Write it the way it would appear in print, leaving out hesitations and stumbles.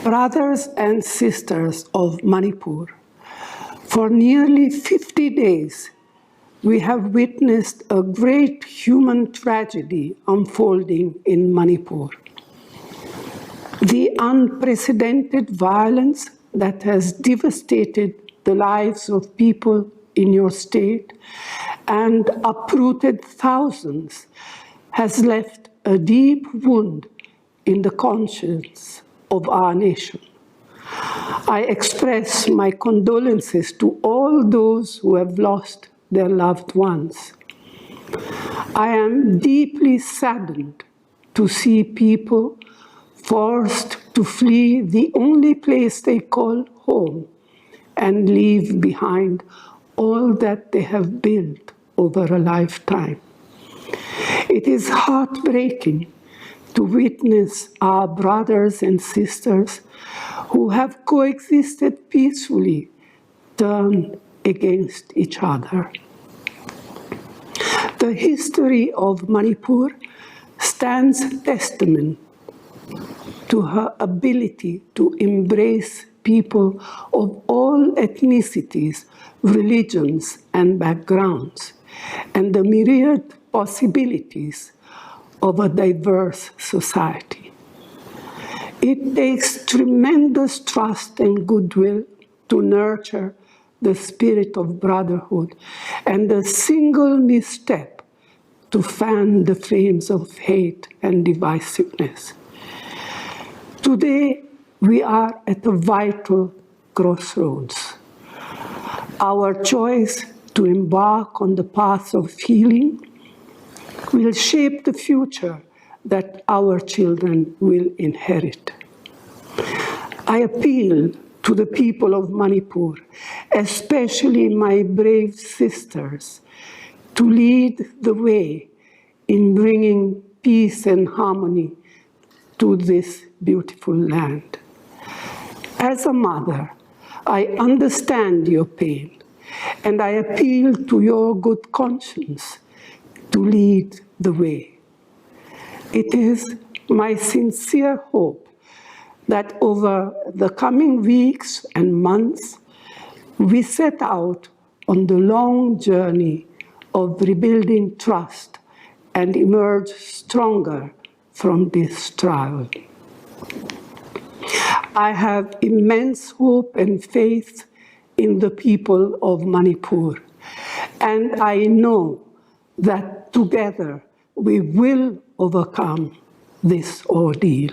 Brothers and sisters of Manipur, for nearly 50 days, we have witnessed a great human tragedy unfolding in Manipur. The unprecedented violence that has devastated the lives of people in your state and uprooted thousands has left a deep wound in the conscience of our nation. I express my condolences to all those who have lost their loved ones. I am deeply saddened to see people forced to flee the only place they call home and leave behind all that they have built over a lifetime. It is heartbreaking to witness our brothers and sisters who have coexisted peacefully turn against each other. The history of Manipur stands testament to her ability to embrace people of all ethnicities, religions, and backgrounds, and the myriad possibilities of a diverse society. It takes tremendous trust and goodwill to nurture the spirit of brotherhood, and a single misstep to fan the flames of hate and divisiveness. Today, we are at a vital crossroads. Our choice to embark on the path of healing will shape the future that our children will inherit. I appeal to the people of Manipur, especially my brave sisters, to lead the way in bringing peace and harmony to this beautiful land. As a mother, I understand your pain, and I appeal to your good conscience to lead the way. It is my sincere hope that over the coming weeks and months, we set out on the long journey of rebuilding trust and emerge stronger from this trial. I have immense hope and faith in the people of Manipur, and I know that together we will overcome this ordeal.